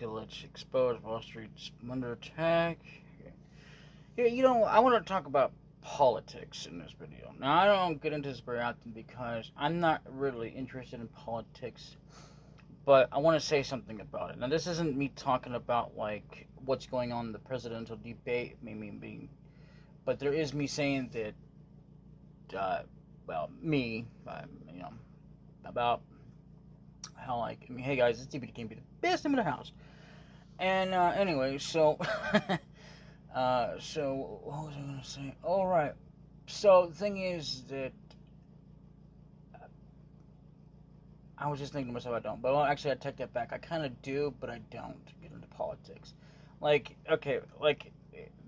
Let's expose Wall Street's under attack. Yeah, I want to talk about politics in this video. Now, I don't get into this very often because I'm not really interested in politics, but I want to say something about it. Now, this isn't me talking about like what's going on in the presidential debate, but there is me saying that, about how hey guys, this DVD can be the best thing in the house. And anyway, so so what was I gonna say? All right. So the thing is that I was just thinking to myself, I don't. But actually, I take that back. I kind of do, but I don't get into politics.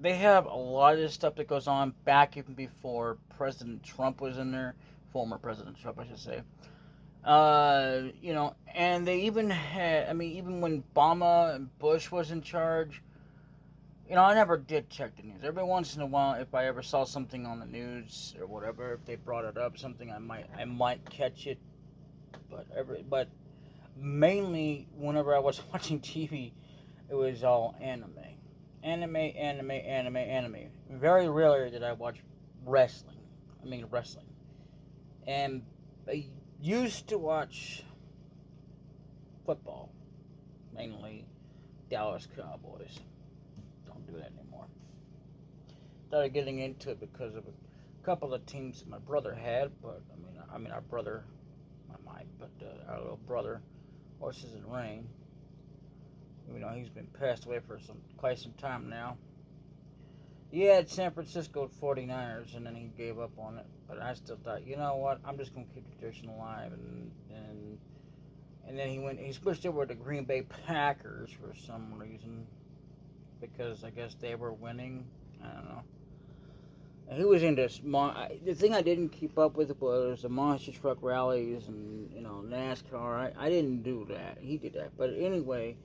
They have a lot of this stuff that goes on back even before President Trump was in there. Former President Trump, I should say. And they even had, even when Obama and Bush was in charge, I never did check the news. Every once in a while, if I ever saw something on the news or whatever, if they brought it up, something I might catch it. But mainly, whenever I was watching TV, it was all anime. Anime. Very rarely did I watch wrestling. And I used to watch football, mainly Dallas Cowboys. Don't do that anymore. Started getting into it because of a couple of teams that my brother had, but our brother, our little brother, Horses and Rain. He's been passed away for quite some time now. He had San Francisco 49ers, and then he gave up on it. But I still thought, you know what, I'm just going to keep the tradition alive. And then he switched over to Green Bay Packers for some reason. Because I guess they were winning. I don't know. And he was into the thing I didn't keep up with was the monster truck rallies and, NASCAR. I didn't do that. He did that. But anyway,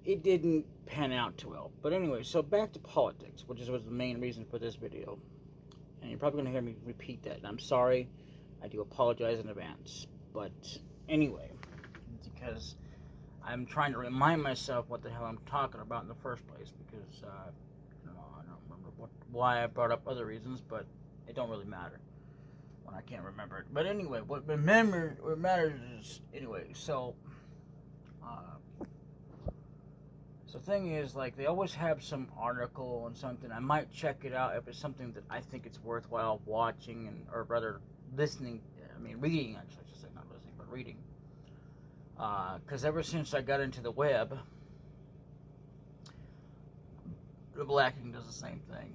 it didn't pan out too well. But anyway, so back to politics, which was the main reason for this video. And you're probably going to hear me repeat that. And I'm sorry. I do apologize in advance. But anyway, because I'm trying to remind myself what the hell I'm talking about in the first place. Because, I don't remember why I brought up other reasons, but it don't really matter when I can't remember it. But anyway, what matters is, so... So the thing is, they always have some article on something. I might check it out if it's something that I think it's worthwhile watching, or rather listening. Reading, actually, I should say, not listening, but reading. Because ever since I got into the web, the blacking does the same thing.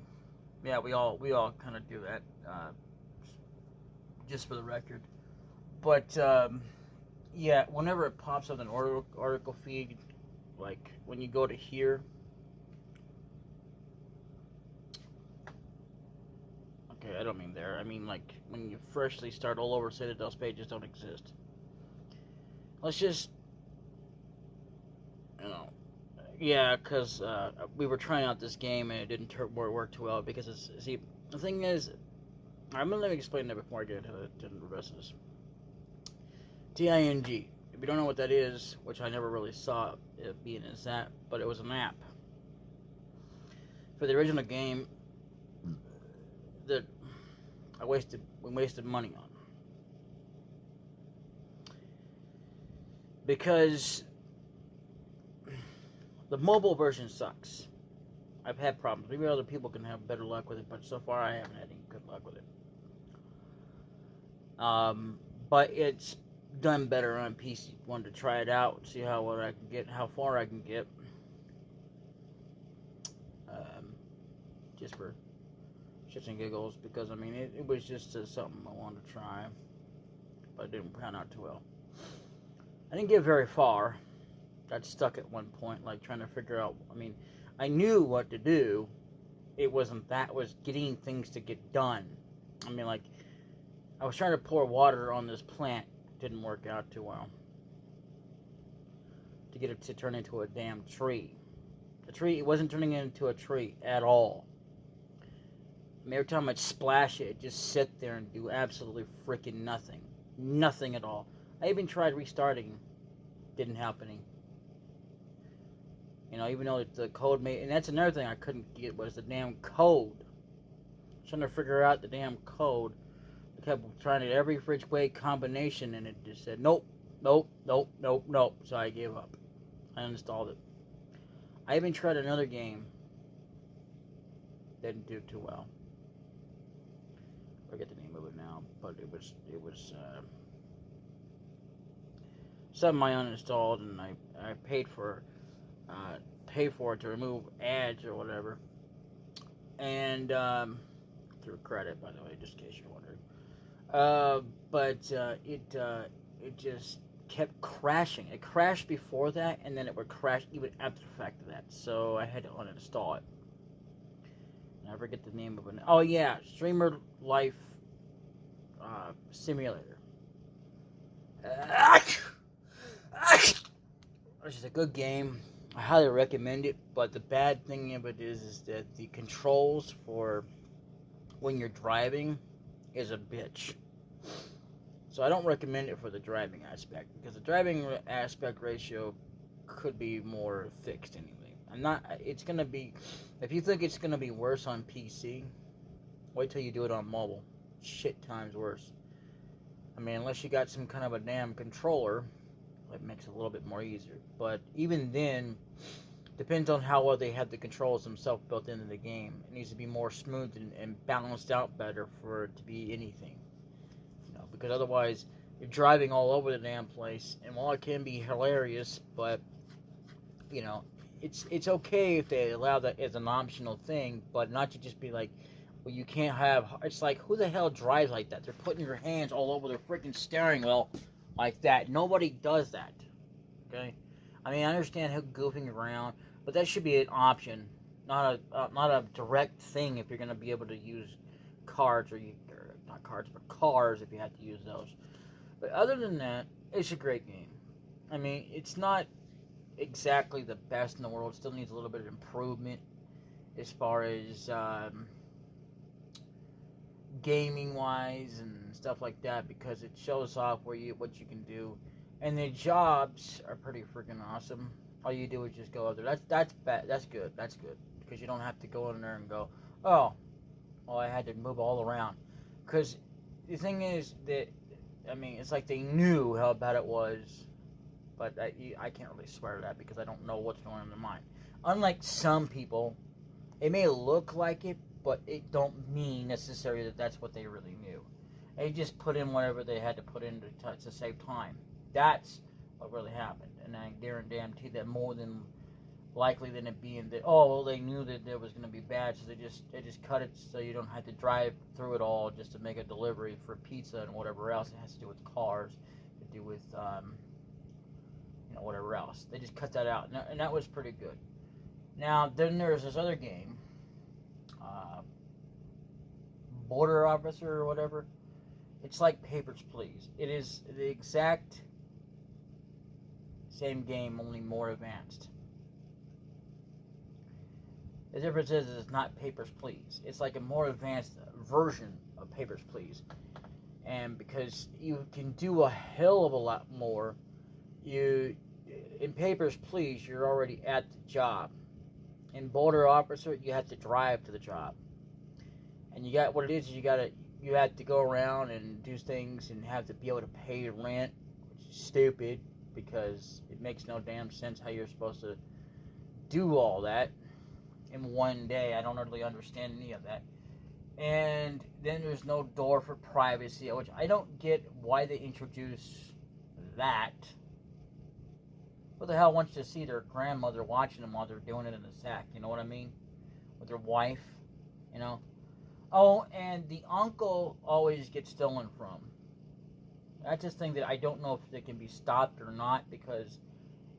Yeah, we all kind of do that, just for the record. But, yeah, whenever it pops up in an article feed, like when you go to here, okay, I don't mean there, I mean like when you freshly start all over, say that those pages don't exist. Let's just, yeah, because we were trying out this game and it didn't work too well because the thing is, let me explain that before I get into the rest of this. TING. If you don't know what that is, which I never really saw it being as that, but it was an app for the original game that we wasted money on. Because the mobile version sucks. I've had problems. Maybe other people can have better luck with it, but so far I haven't had any good luck with it. But it's done better on PC. Wanted to try it out, see how far I can get. Just for shits and giggles, because it was just something I wanted to try, but it didn't pan out too well. I didn't get very far. Got stuck at one point, trying to figure out. I knew what to do. It wasn't that. It was getting things to get done. I was trying to pour water on this plant. Didn't work out too well. To get it to turn into a damn tree. It wasn't turning into a tree at all. Every time I'd splash it, it'd just sit there and do absolutely freaking nothing. Nothing at all. I even tried restarting. Didn't help any. You know, even though the code made, and that's another thing I couldn't get was the damn code. Trying to figure out the damn code. I kept trying it every which way combination, and it just said nope, nope, nope, nope, nope. So I gave up. I uninstalled it. I even tried another game. Didn't do too well. I forget the name of it now, but it was something I uninstalled, and I paid for it to remove ads or whatever, and through credit, by the way, just in case you're wondering. But it just kept crashing. It crashed before that, and then it would crash even after the fact of that. So I had to uninstall it. And I forget the name of it. Oh yeah, Streamer Life Simulator. Which is a good game. I highly recommend it. But the bad thing of it is that the controls for when you're driving is a bitch. So I don't recommend it for the driving aspect, because the driving aspect ratio could be more fixed anyway. It's gonna be, if you think it's gonna be worse on PC, wait till you do it on mobile. Shit times worse. I mean, unless you got some kind of a damn controller, it makes it a little bit more easier. But even then, depends on how well they have the controls themselves built into the game. It needs to be more smooth and balanced out better for it to be anything. You know, because otherwise, you're driving all over the damn place, and while it can be hilarious, but you know, it's okay if they allow that as an optional thing, but not to just be like, well, you can't have. It's like, who the hell drives like that? They're putting your hands all over their freaking steering wheel like that. Nobody does that. Okay, I mean, I understand how goofing around, but that should be an option, not a direct thing. If you're going to be able to use cards or not cards, but cars, if you have to use those. But other than that, it's a great game. I mean, it's not exactly the best in the world. It still needs a little bit of improvement as far as gaming wise and stuff like that, because it shows off what you can do, and the jobs are pretty freaking awesome. All you do is just go up there. That's bad. That's good, because you don't have to go in there and go, oh, well, I had to move all around. Because the thing is that, I mean, it's like they knew how bad it was, but I can't really swear to that because I don't know what's going on in their mind. Unlike some people, it may look like it, but it don't mean necessarily that that's what they really knew. They just put in whatever they had to put in to save time. That's what really happened, and I guarantee that more than likely than it being that, oh, well, they knew that there was going to be bad, so they just cut it so you don't have to drive through it all just to make a delivery for pizza and whatever else. It has to do with cars, to do with whatever else. They just cut that out, and that was pretty good. Now then, there's this other game, Border Officer or whatever. It's like Papers, Please. It is the exact same game, only more advanced. The difference is it's not Papers, Please. It's like a more advanced version of Papers, Please. And because you can do a hell of a lot more, in Papers, Please, you're already at the job. In Border Officer, you have to drive to the job. And you got, what it is you have to go around and do things and have to be able to pay rent, which is stupid because it makes no damn sense how you're supposed to do all that in one day. I don't really understand any of that. And then there's no door for privacy, which I don't get why they introduce that. Who the hell wants to see their grandmother watching them while they're doing it in the sack? You know what I mean? With their wife, you know? Oh, and the uncle always gets stolen from. That's just thing that I don't know if it can be stopped or not, because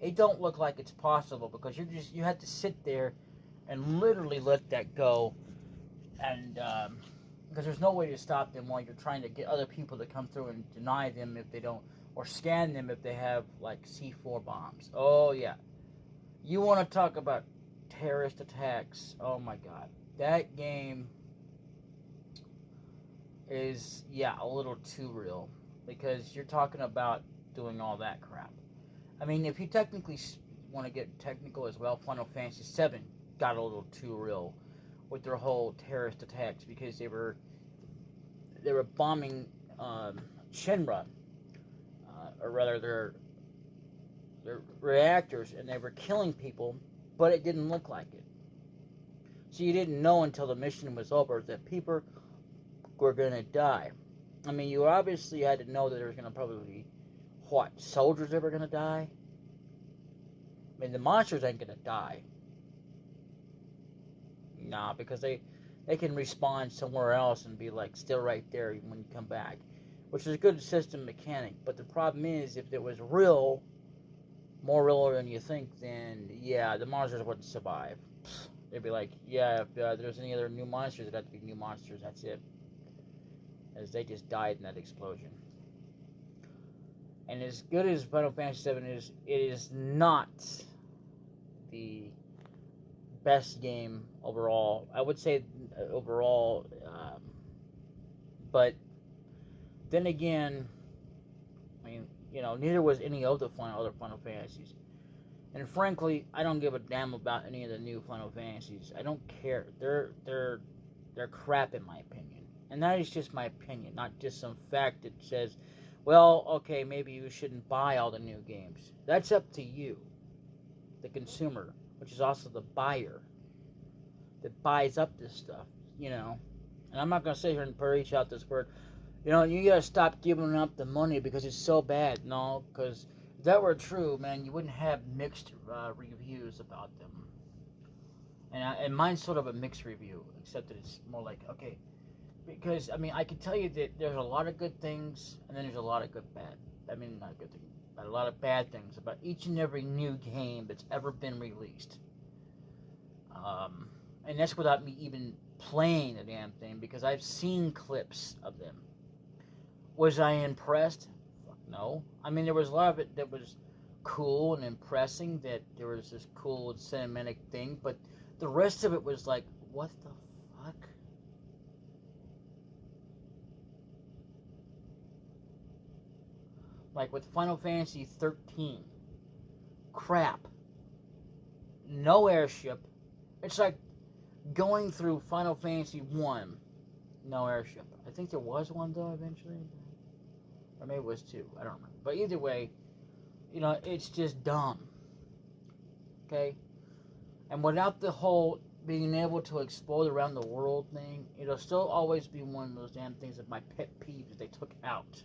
it don't look like it's possible, because you have to sit there and literally let that go, and because there's no way to stop them while you're trying to get other people to come through and deny them if they don't, or scan them if they have like C4 bombs. Oh yeah, you want to talk about terrorist attacks? Oh my God, that game is a little too real, because you're talking about doing all that crap. I mean, if you technically, want to get technical as well, Final Fantasy VII got a little too real with their whole terrorist attacks because they were bombing Shinra, or rather their reactors, and they were killing people, but it didn't look like it. So you didn't know until the mission was over that people were going to die. I mean, you obviously had to know that there was going to probably be, soldiers that were going to die? I mean, the monsters ain't going to die. Nah, because they can respawn somewhere else and be, like, still right there when you come back. Which is a good system mechanic. But the problem is, if it was real, more real than you think, then, yeah, the monsters wouldn't survive. They'd be like, yeah, if there's any other new monsters, it'd have to be new monsters, that's it. As they just died in that explosion. And as good as Final Fantasy VII is, it is not the best game overall. I would say overall, but then again, I mean, you know, neither was any of the other Final Fantasies. And frankly, I don't give a damn about any of the new Final Fantasies. I don't care. They're crap in my opinion. And that is just my opinion, not just some fact that says, well, okay, maybe you shouldn't buy all the new games. That's up to you, the consumer, which is also the buyer that buys up this stuff, you know. And I'm not going to sit here and preach out this word. You know, you got to stop giving up the money because it's so bad. No, because if that were true, man, you wouldn't have mixed reviews about them. And mine's sort of a mixed review, except that it's more like, okay, because, I mean, I can tell you that there's a lot of good things, and then there's a lot of not good things, but a lot of bad things about each and every new game that's ever been released. And that's without me even playing the damn thing, because I've seen clips of them. Was I impressed? Fuck no. I mean, there was a lot of it that was cool and impressing, that there was this cool cinematic thing, but the rest of it was like, what the fuck? Like with Final Fantasy 13. Crap. No airship. It's like going through Final Fantasy 1. No airship. I think there was one though eventually. Or maybe it was 2. I don't remember. But either way, you know, it's just dumb. Okay? And without the whole being able to explode around the world thing, it'll still always be one of those damn things that my pet peeves that they took out.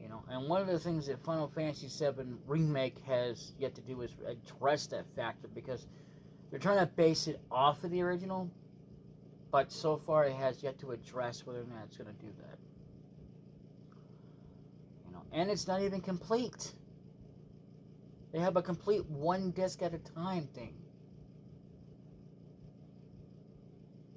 You know, and one of the things that Final Fantasy VII Remake has yet to do is address that factor, because they're trying to base it off of the original, but so far it has yet to address whether or not it's going to do that. You know, and it's not even complete. They have a complete one disc at a time thing.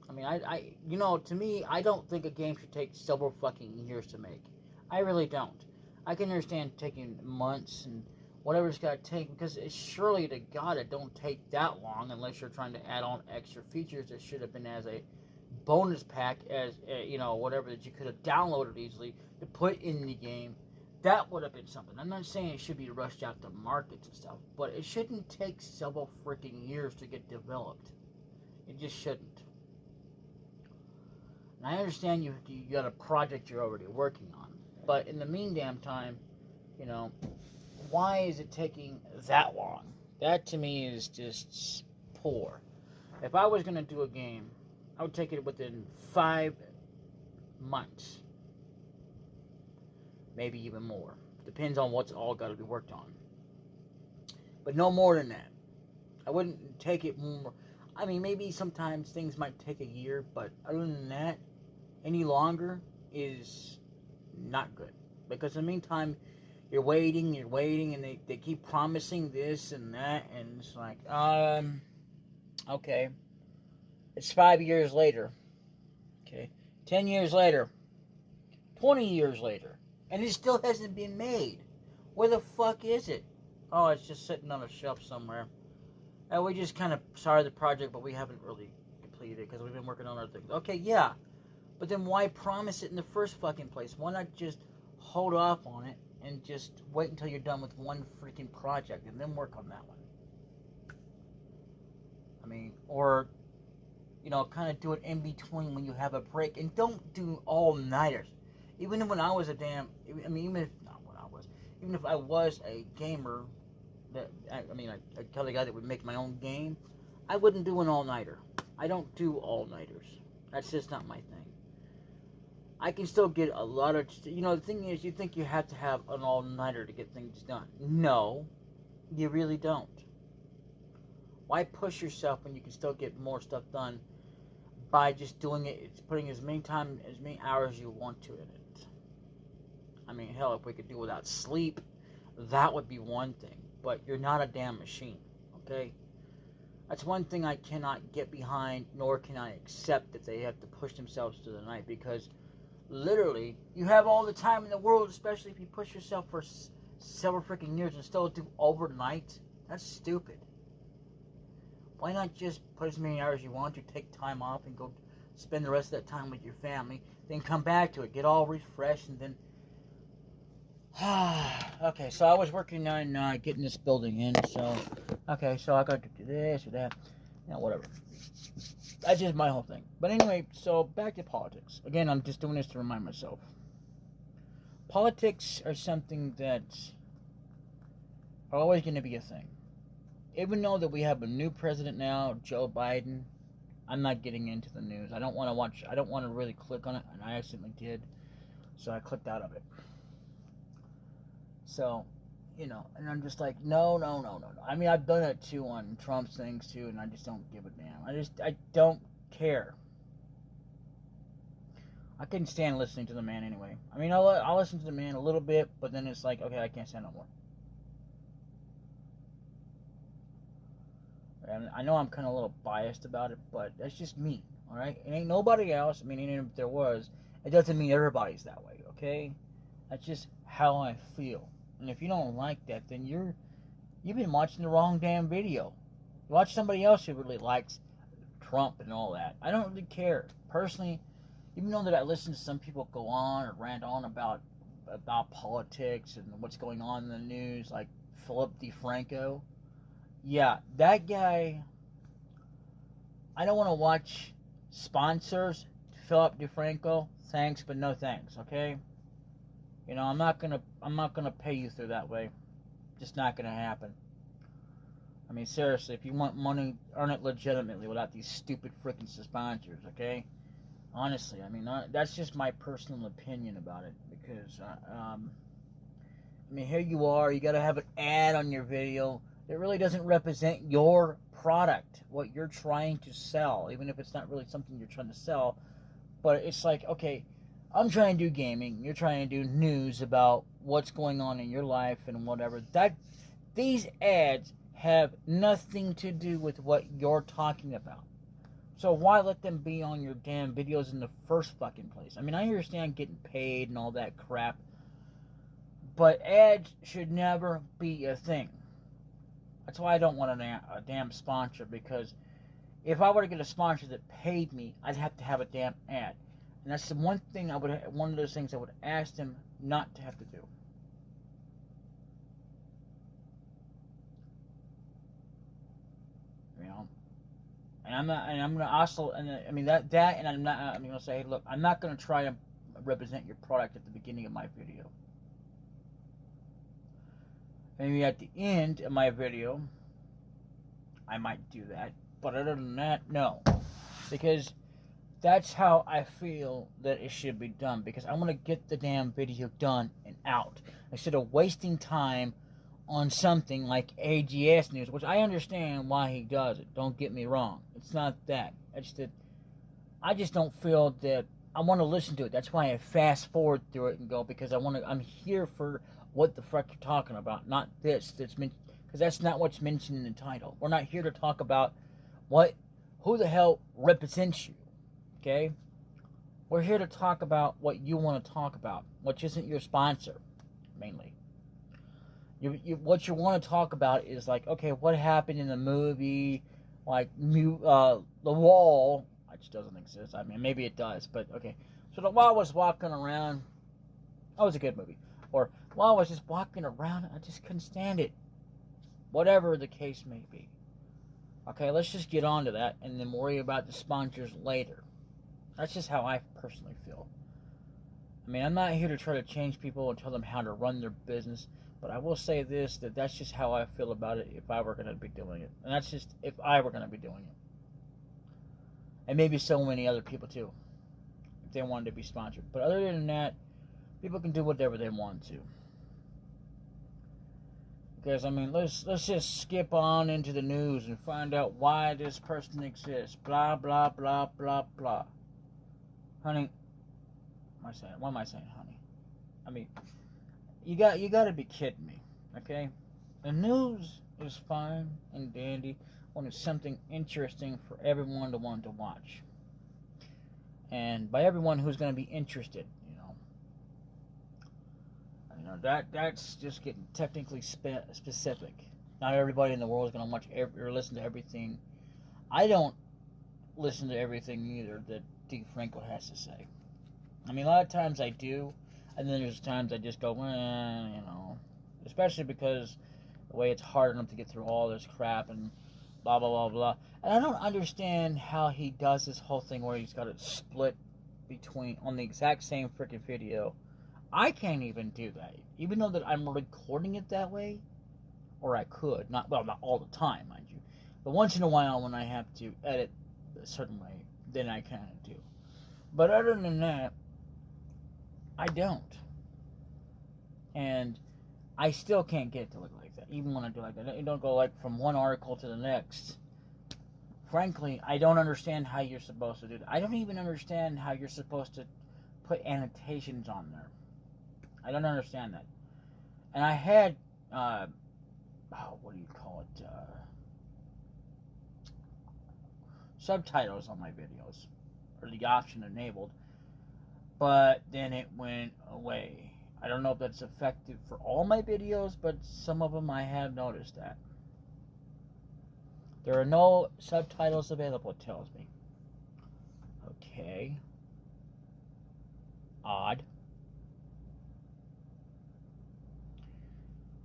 I mean, I you know, to me, I don't think a game should take several fucking years to make. I really don't. I can understand taking months and whatever it's got to take, because it's surely to God it don't take that long unless you're trying to add on extra features that should have been as a bonus pack, as you know, whatever that you could have downloaded easily to put in the game. That would have been something. I'm not saying it should be rushed out to markets and stuff, but it shouldn't take several freaking years to get developed. It just shouldn't. And I understand you got a project you're already working on, but in the meantime time, you know, why is it taking that long? That to me is just poor. If I was going to do a game, I would take it within 5 months. Maybe even more. Depends on what's all got to be worked on. But no more than that. I wouldn't take it more. I mean, maybe sometimes things might take a year, but other than that, any longer is not good. Because in the meantime, you're waiting, and they keep promising this and that, and it's like, okay. It's 5 years later. Okay. 10 years later. 20 years later. And it still hasn't been made. Where the fuck is it? Oh, it's just sitting on a shelf somewhere. We just kind of started the project, but we haven't really completed it because we've been working on other things. Okay, yeah. But then why promise it in the first fucking place? Why not just hold off on it and just wait until you're done with one freaking project and then work on that one. I mean, or, kind of do it in between when you have a break, and don't do all-nighters. Even when I was even if I was a gamer, a kind of guy that would make my own game, I wouldn't do an all-nighter. I don't do all-nighters. That's just not my thing. I can still get a lot of, the thing is, you think you have to have an all-nighter to get things done. No, you really don't. Why push yourself when you can still get more stuff done by just doing it? It's putting as many hours as you want to in it. I mean, hell, if we could do without sleep, that would be one thing. But you're not a damn machine, okay? That's one thing I cannot get behind, nor can I accept that they have to push themselves to the night, because literally, you have all the time in the world, especially if you push yourself for several freaking years and still do overnight. That's stupid. Why not just put as many hours as you want to, take time off, and go spend the rest of that time with your family, then come back to it, get all refreshed, and then... Okay, so I was working on getting this building in, so... Okay, so I got to do this or that. Whatever. That's just my whole thing. But anyway, so back to politics. Again, I'm just doing this to remind myself. Politics are something that are always going to be a thing. Even though that we have a new president now, Joe Biden, I'm not getting into the news. I don't want to really click on it, and I accidentally did. So I clicked out of it. So, and I'm just like, no. I mean, I've done it too on Trump's things too, and I just don't give a damn. I don't care. I couldn't stand listening to the man anyway. I mean, I'll listen to the man a little bit, but then it's like, okay, I can't stand no more. And I know I'm kind of a little biased about it, but that's just me, alright? It ain't nobody else. I mean, even if there was, it doesn't mean everybody's that way, okay? That's just how I feel. And if you don't like that, then you've been watching the wrong damn video. Watch somebody else who really likes Trump and all that. I don't really care. Personally, even though that I listen to some people go on or rant on about politics and what's going on in the news, like Philip DeFranco, yeah, that guy, I don't want to watch sponsors. Philip DeFranco, thanks, but no thanks, okay? I'm not gonna pay you through that way. Just not gonna happen. I mean, seriously, if you want money, earn it legitimately without these stupid freaking sponsors, okay? Honestly, I mean, that's just my personal opinion about it, because, I mean, here you are, you gotta have an ad on your video that really doesn't represent your product, what you're trying to sell, even if it's not really something you're trying to sell. But it's like, okay, I'm trying to do gaming, you're trying to do news about what's going on in your life and whatever. These ads have nothing to do with what you're talking about. So why let them be on your damn videos in the first fucking place? I mean, I understand getting paid and all that crap, but ads should never be a thing. That's why I don't want a damn sponsor, because if I were to get a sponsor that paid me, I'd have to have a damn ad. And that's the one of those things I would ask them not to have to do. And I'm gonna also, and I mean I'm gonna say, hey, look, I'm not gonna try to represent your product at the beginning of my video. Maybe at the end of my video, I might do that. But other than that, no. Because that's how I feel that it should be done. Because I want to get the damn video done and out, instead of wasting time on something like AGS News, which I understand why he does it. Don't get me wrong. It's not that. It's that I just don't feel that I want to listen to it. That's why I fast forward through it and go, because I'm here for what the fuck you're talking about, not this that's mentioned, because that's not what's mentioned in the title. We're not here to talk about who the hell represents you, okay? We're here to talk about what you want to talk about, which isn't your sponsor, mainly. What you want to talk about is like, okay, what happened in the movie, like The Wall, which doesn't exist. I mean, maybe it does, but okay. So The Wall was walking around. That was a good movie. Or while I was just walking around, I just couldn't stand it. Whatever the case may be. Okay, let's just get on to that and then worry about the sponsors later. That's just how I personally feel. I mean, I'm not here to try to change people and tell them how to run their business, but I will say this, that's just how I feel about it if I were going to be doing it. And that's just if I were going to be doing it. And maybe so many other people too, if they wanted to be sponsored. But other than that, people can do whatever they want to. Because, I mean, let's just skip on into the news and find out why this person exists. Blah, blah, blah, blah, blah. Honey, what am I saying, honey? I mean, you got to be kidding me, okay? The news is fine and dandy when it's something interesting for everyone to want to watch. And by everyone who's going to be interested, that's just getting technically specific. Not everybody in the world is going to watch or listen to everything. I don't listen to everything either that D. Franco has to say. I mean, a lot of times I do, and then there's times I just go, especially because the way it's hard enough to get through all this crap and blah, blah, blah, blah. And I don't understand how he does this whole thing where he's got it split between, on the exact same freaking video. I can't even do that, even though that I'm recording it that way, or I could, not all the time, mind you, but once in a while when I have to edit a certain way, then I kind of do. But other than that, I don't. And I still can't get it to look like that, even when I do like that. It don't go like from one article to the next. Frankly, I don't understand how you're supposed to do that. I don't even understand how you're supposed to put annotations on there. I don't understand that. And I had, subtitles on my videos, or the option enabled, but then it went away. I don't know if that's effective for all my videos, but some of them I have noticed that. There are no subtitles available, it tells me. Okay. Odd.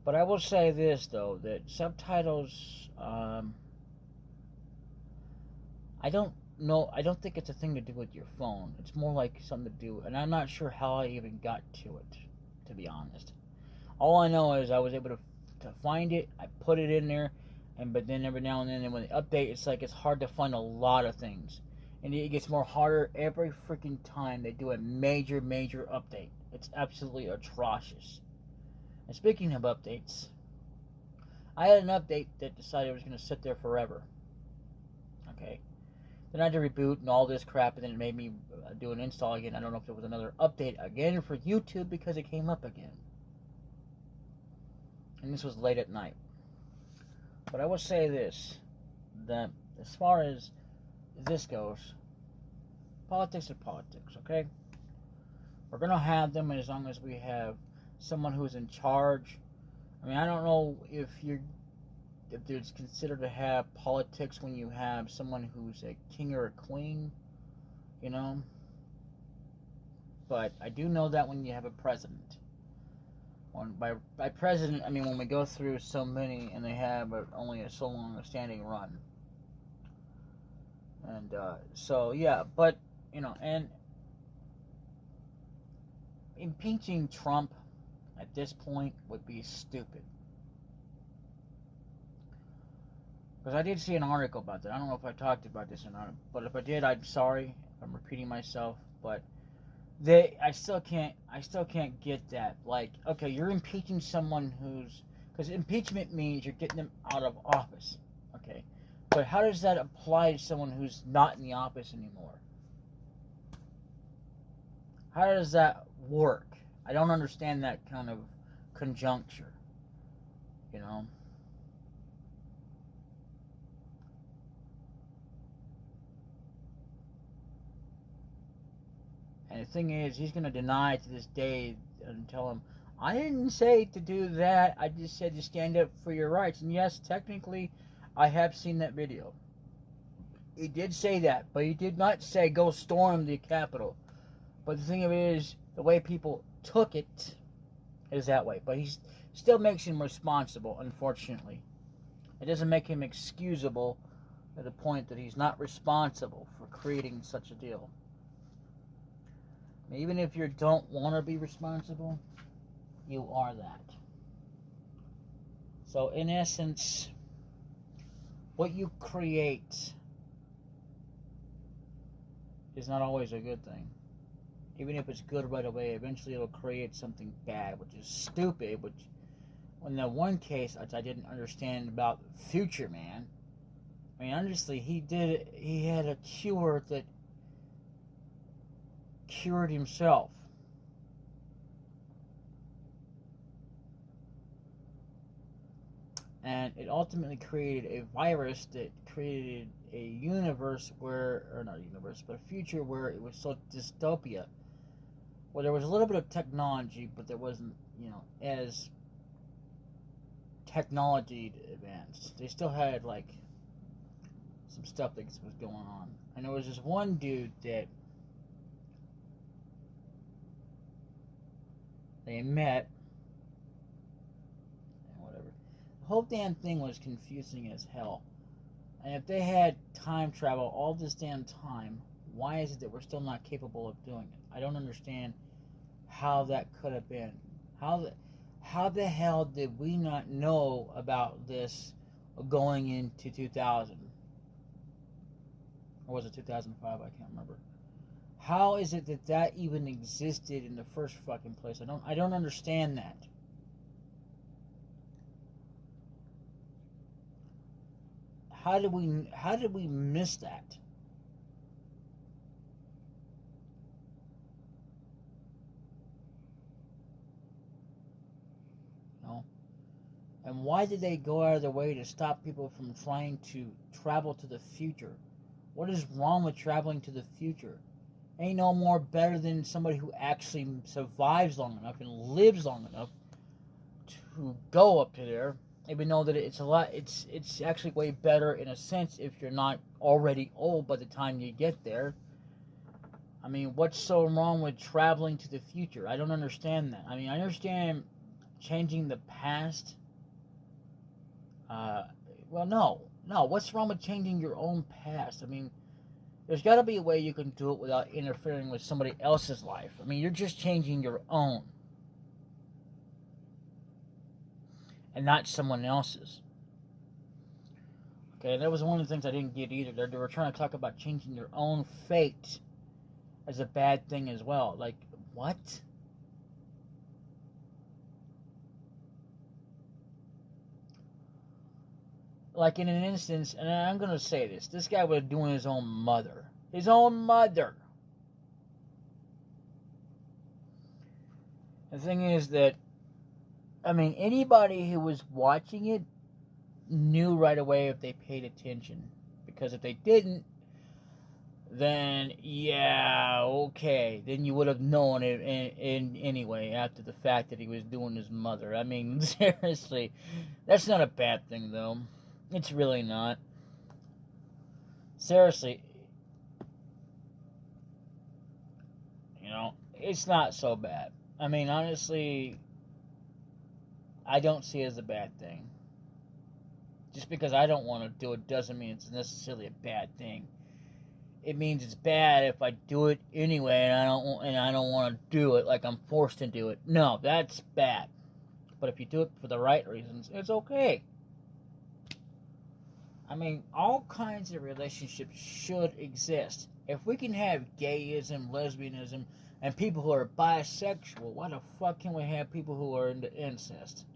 But I will say this, though, that subtitles, I don't think it's a thing to do with your phone. It's more like something to do, and I'm not sure how I even got to it, to be honest. All I know is I was able to find it, I put it in there, but then every now and then when they update, it's like it's hard to find a lot of things. And it gets more harder every freaking time they do a major update. It's absolutely atrocious. And speaking of updates, I had an update that decided it was going to sit there forever. Okay. Then I had to reboot and all this crap, and then it made me do an install again. I don't know if there was another update again for YouTube because it came up again. And this was late at night. But I will say this, that as far as this goes, politics are politics, okay? We're going to have them as long as we have someone who's in charge. I mean, I don't know if it's considered to have politics when you have someone who's a king or a queen, but I do know that when you have a president. By president, I mean when we go through so many and they have only so long a standing run. And so yeah, but and impeaching Trump at this point would be stupid. Because I did see an article about that. I don't know if I talked about this or not, but if I did, I'm sorry. I'm repeating myself, but I still can't get that. Like, okay, you're impeaching someone because impeachment means you're getting them out of office, okay? But how does that apply to someone who's not in the office anymore? How does that work? I don't understand that kind of conjuncture, And the thing is, he's going to deny to this day and tell him, I didn't say to do that. I just said to stand up for your rights. And yes, technically, I have seen that video. He did say that, but he did not say go storm the Capitol. But the thing of it is, the way people took it is that way. But he still makes him responsible, unfortunately. It doesn't make him excusable to the point that he's not responsible for creating such a deal. Even if you don't want to be responsible, you are that. So in essence, what you create is not always a good thing. Even if it's good right away, eventually it'll create something bad, which is stupid, which in the one case, which I didn't understand about Future Man, I mean, honestly, he had a cure that cured himself. And it ultimately created a virus that created a universe where, or not a universe, but a future where it was so dystopia, where there was a little bit of technology, but there wasn't, as technology advanced. They still had, like, some stuff that was going on. And there was this one dude that they met, and whatever. The whole damn thing was confusing as hell. And if they had time travel all this damn time, why is it that we're still not capable of doing it? I don't understand how that could have been. How the hell did we not know about this going into 2000? Or was it 2005? I can't remember. How is it that even existed in the first fucking place? I don't understand that. How did we miss that? And why did they go out of their way to stop people from trying to travel to the future? What is wrong with traveling to the future? Ain't no more better than somebody who actually survives long enough and lives long enough to go up to there. Even though that it's actually way better in a sense if you're not already old by the time you get there. I mean, what's so wrong with traveling to the future? I don't understand that. I mean, I understand changing the past. Well, no. What's wrong with changing your own past? I mean, there's got to be a way you can do it without interfering with somebody else's life. I mean, you're just changing your own. And not someone else's. Okay, that was one of the things I didn't get either. They were trying to talk about changing your own fate as a bad thing as well. Like, what? Like in an instance, and I'm going to say this guy was doing his own mother. His own mother. The thing is that, I mean, anybody who was watching it knew right away if they paid attention. Because if they didn't, then, yeah, okay. Then you would have known it anyway after the fact that he was doing his mother. I mean, seriously, that's not a bad thing, though. It's really not. Seriously. It's not so bad. I mean, honestly, I don't see it as a bad thing. Just because I don't want to do it doesn't mean it's necessarily a bad thing. It means it's bad if I do it anyway and I don't want to do it like I'm forced to do it. No, that's bad. But if you do it for the right reasons, it's okay. I mean, all kinds of relationships should exist. If we can have gayism, lesbianism, and people who are bisexual, why the fuck can we have people who are into incest?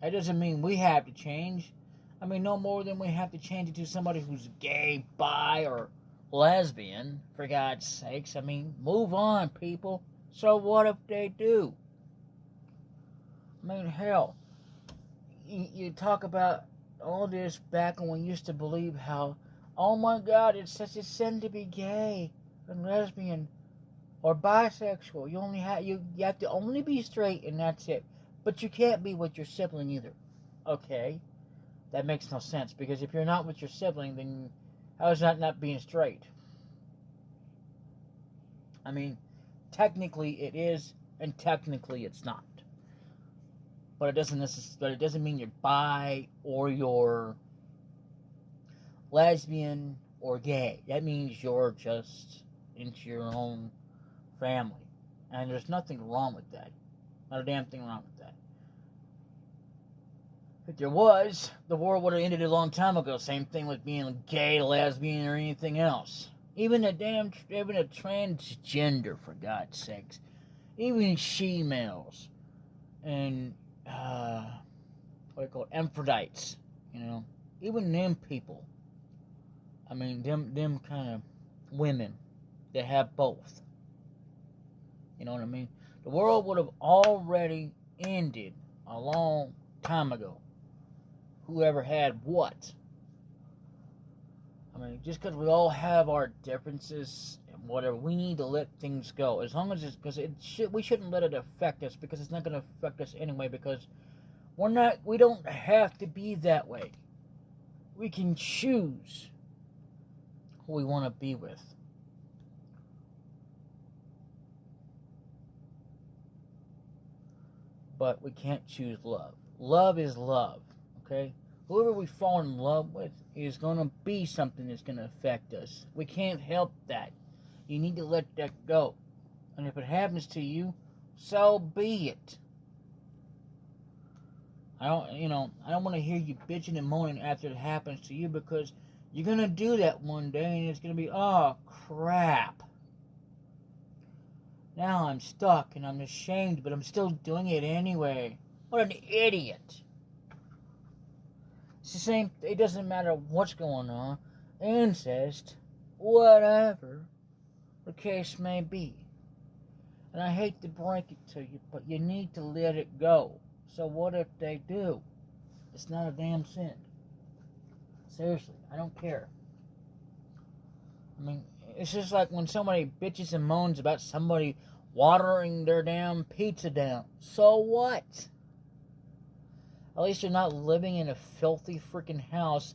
That doesn't mean we have to change. I mean, no more than we have to change it to somebody who's gay, bi, or lesbian, for God's sakes. I mean, move on, people. So what if they do? I mean, hell, you talk about all this back when we used to believe how, oh my God, it's such a sin to be gay and lesbian or bisexual. You have to only be straight and that's it. But you can't be with your sibling either. Okay, that makes no sense because if you're not with your sibling, then how is that not being straight? I mean, technically it is, and technically it's not. but it doesn't mean you're bi or you're lesbian or gay. That means you're just into your own family. And there's nothing wrong with that. Not a damn thing wrong with that. If there was, the world would have ended a long time ago. Same thing with being gay, lesbian, or anything else. Even a transgender, for God's sakes. Even she-males. And, what do you call it? Amphitrite. Even them people. I mean, them kind of women that have both. You know what I mean? The world would have already ended a long time ago. Whoever had what. I mean, just because we all have our differences and whatever, we need to let things go. As long as because we shouldn't let it affect us, because it's not going to affect us anyway, because we don't have to be that way. We can choose who we want to be with. But we can't choose love. Love is love, okay? Whoever we fall in love with is going to be something that's going to affect us. We can't help that. You need to let that go. And if it happens to you, so be it. I don't want to hear you bitching and moaning after it happens to you, because you're going to do that one day and it's going to be, oh, crap. Now I'm stuck and I'm ashamed, but I'm still doing it anyway. What an idiot. It's the same. It doesn't matter what's going on. Incest, whatever the case may be. And I hate to break it to you, but you need to let it go. So what if they do? It's not a damn sin. Seriously, I don't care. I mean, it's just like when somebody bitches and moans about somebody watering their damn pizza down. So what? At least you're not living in a filthy freaking house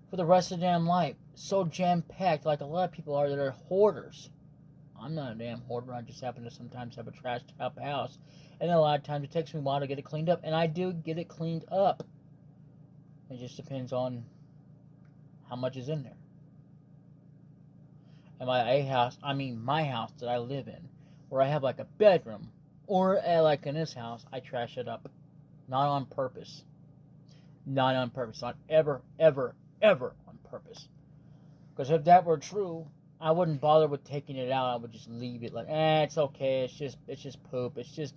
for the rest of their damn life. So jam-packed, like a lot of people are that are hoarders. I'm not a damn hoarder. I just happen to sometimes have a trash top house. And a lot of times it takes me a while to get it cleaned up. And I do get it cleaned up. It just depends on how much is in there. And my house that I live in, where I have like a bedroom, or like in this house, I trash it up. Not on purpose. Not on purpose. Not ever, ever, ever on purpose. Because if that were true, I wouldn't bother with taking it out. I would just leave it like, it's okay. It's just poop. It's just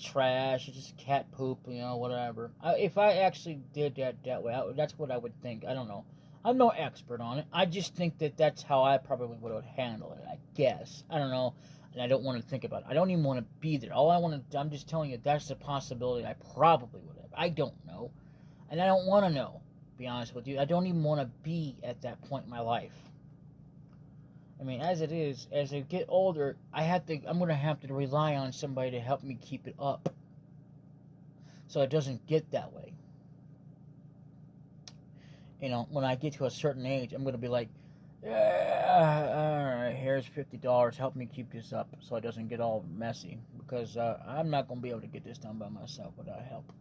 trash. It's just cat poop, whatever. If I actually did that way, that's what I would think. I don't know. I'm no expert on it. I just think that that's how I probably would have handled it, I guess. I don't know. And I don't want to think about it. I don't even want to be there. I'm just telling you, that's the possibility I probably would have. I don't know. And I don't want to know, to be honest with you. I don't even want to be at that point in my life. I mean, as it is, as I get older, I'm going to have to rely on somebody to help me keep it up. So it doesn't get that way. When I get to a certain age, I'm going to be like, yeah, alright, here's $50, help me keep this up so it doesn't get all messy, because I'm not going to be able to get this done by myself without help.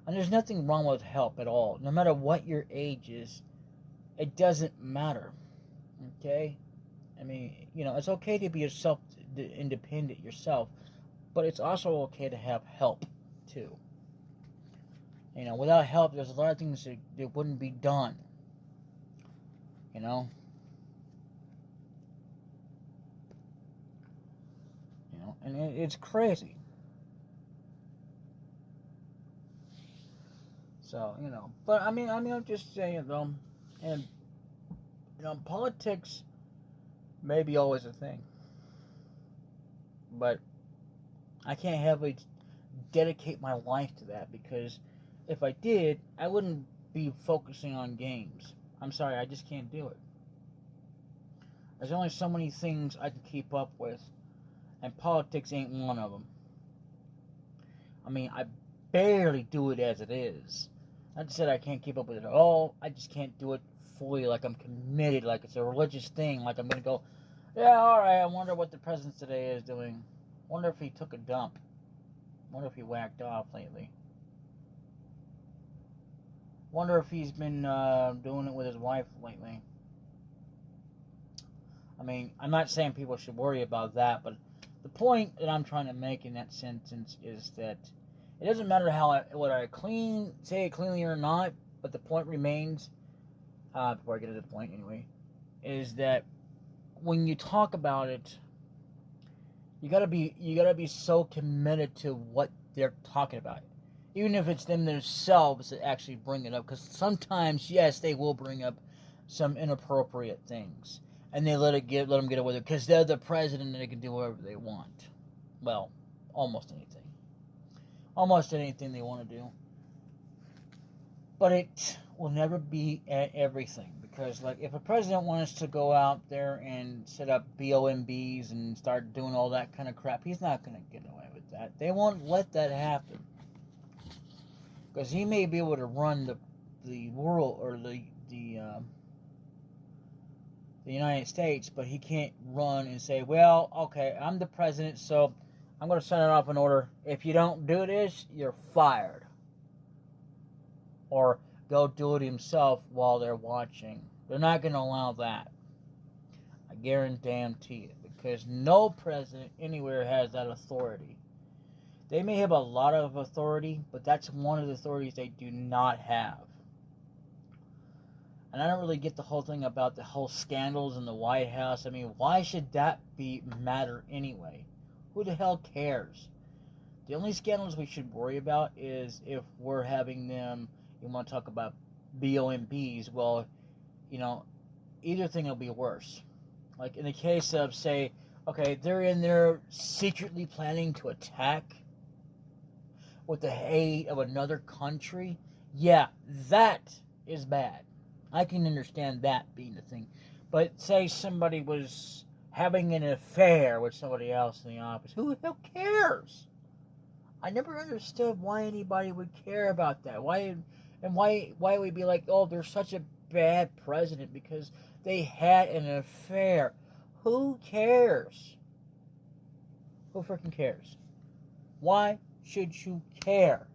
And there's nothing wrong with help at all. No matter what your age is, it doesn't matter, okay? I mean, it's okay to be independent yourself, but it's also okay to have help, too. Without help, there's a lot of things that wouldn't be done. And it's crazy. So, but I mean, I'm just saying, though, and, politics may be always a thing, but I can't heavily dedicate my life to that, because if I did, I wouldn't be focusing on games. I'm sorry, I just can't do it. There's only so many things I can keep up with, and politics ain't one of them. I mean, I barely do it as it is. Not said I can't keep up with it at all. I just can't do it fully, like I'm committed, like it's a religious thing. Like I'm going to go, yeah, alright, I wonder what the president today is doing. Wonder if he took a dump. Wonder if he whacked off lately. Wonder if he's been doing it with his wife lately. I mean, I'm not saying people should worry about that, but the point that I'm trying to make in that sentence is that it doesn't matter whether I say it cleanly or not, but the point remains, before I get to the point anyway, is that when you talk about it, you gotta be so committed to what they're talking about, even if it's them themselves that actually bring it up. Because sometimes, yes, they will bring up some inappropriate things, and they let them get away with it because they're the president and they can do whatever they want. Well, almost anything they want to do. But it will never be everything, because like if a president wants to go out there and set up BOMBs and start doing all that kind of crap, he's not going to get away with that. They won't let that happen, because he may be able to run the world or the United States, but he can't run and say, well, okay, I'm the president, so I'm going to send it off an order. If you don't do this, you're fired. Or go do it himself while they're watching. They're not going to allow that. I guarantee it, because no president anywhere has that authority. They may have a lot of authority, but that's one of the authorities they do not have. And I don't really get the whole thing about the whole scandals in the White House. I mean, why should that matter anyway? Who the hell cares? The only scandals we should worry about is if we're having them, you want to talk about BOMBs, well, either thing will be worse. Like in the case of, say, okay, they're in there secretly planning to attack with the aid of another country. Yeah, that is bad. I can understand that being the thing. But say somebody was having an affair with somebody else in the office. Who the hell cares? I never understood why anybody would care about that. Why would be like, oh, they're such a bad president because they had an affair. Who cares? Who freaking cares? Why should you care?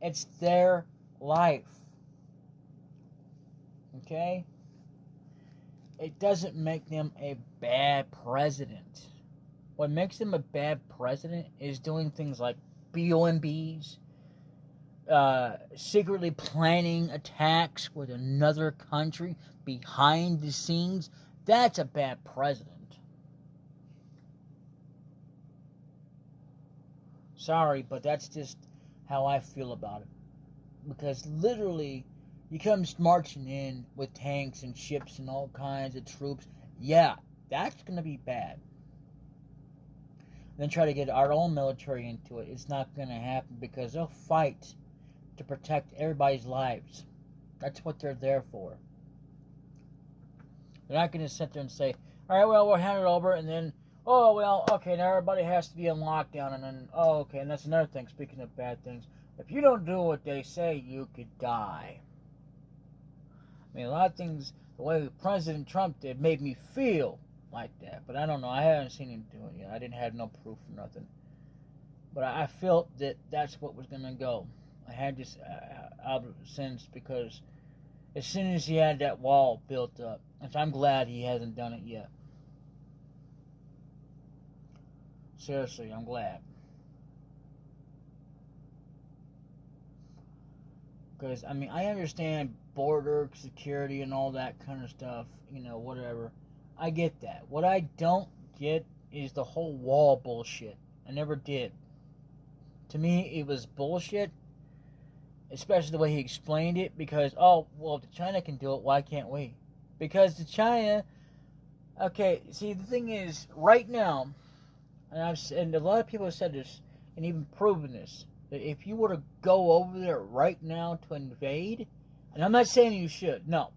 It's their life. Okay? It doesn't make them a bad president. What makes them a bad president is doing things like BOMBs, secretly planning attacks with another country behind the scenes. That's a bad president. Sorry, but that's just how I feel about it. Because literally, you come marching in with tanks and ships and all kinds of troops. Yeah, that's going to be bad. Then try to get our own military into it. It's not going to happen, because they'll fight to protect everybody's lives. That's what they're there for. They're not going to sit there and say, all right, well, we'll hand it over, and then, oh, well, okay, now everybody has to be in lockdown, and then, oh, okay, and that's another thing, speaking of bad things. If you don't do what they say, you could die. I mean, a lot of things, the way President Trump did, made me feel like that. But I don't know. I haven't seen him do it yet. I didn't have no proof or nothing. But I felt that that's what was going to go. I had this sense, because as soon as he had that wall built up, and so I'm glad he hasn't done it yet. Seriously, I'm glad. Because, I mean, I understand border security and all that kind of stuff, whatever. I get that. What I don't get is the whole wall bullshit. I never did. To me, it was bullshit, especially the way he explained it, because, oh, well, if China can do it, why can't we? Because the China, okay, see, the thing is, right now, and a lot of people have said this, and even proven this, that if you were to go over there right now to invade, and I'm not saying you should, no.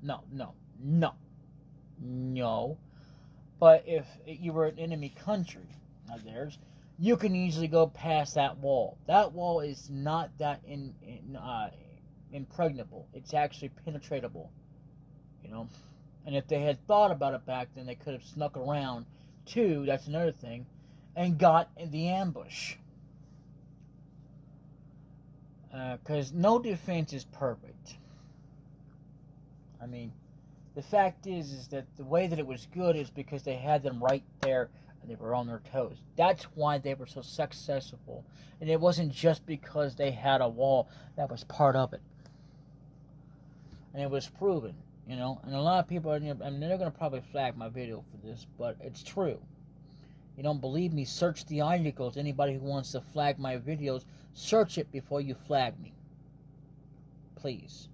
But if you were an enemy country of theirs, you can easily go past that wall. That wall is not that impregnable. It's actually penetratable, And if they had thought about it back then, they could have snuck around too. That's another thing, and got in the ambush. Because no defense is perfect. I mean, the fact is that the way that it was good is because they had them right there and they were on their toes. That's why they were so successful. And it wasn't just because they had a wall. That was part of it. And it was proven, you know. And a lot of people, I mean, they're going to probably flag my video for this, but it's true. You don't believe me? Search the articles. Anybody who wants to flag my videos, search it before you flag me. Please.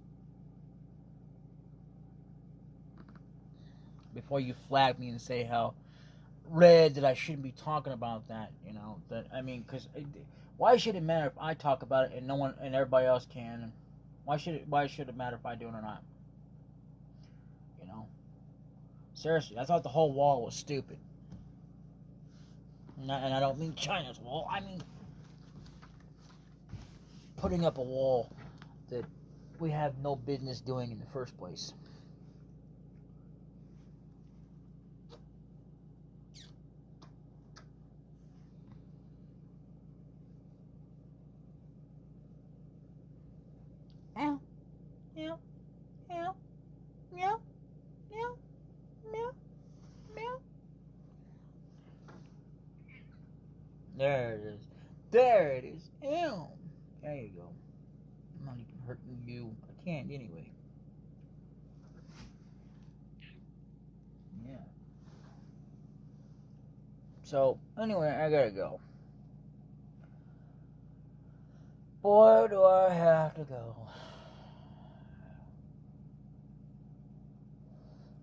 Before you flag me and say how red that I shouldn't be talking about that, you know. That, I mean, because why should it matter if I talk about it and no one and everybody else can? Why should it matter if I do it or not? You know. Seriously, I thought the whole wall was stupid. And I don't mean China's wall. I mean putting up a wall that we have no business doing in the first place. Meow, meow, meow, meow, meow, meow, meow. There it is. There it is. Ew. There you go. I'm not even hurting you. I can't anyway. Yeah. So, anyway, I gotta go. Boy, do I have to go.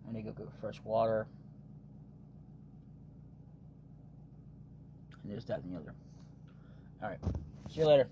I need to go get fresh water. And this, that, and the other. Alright. See you later.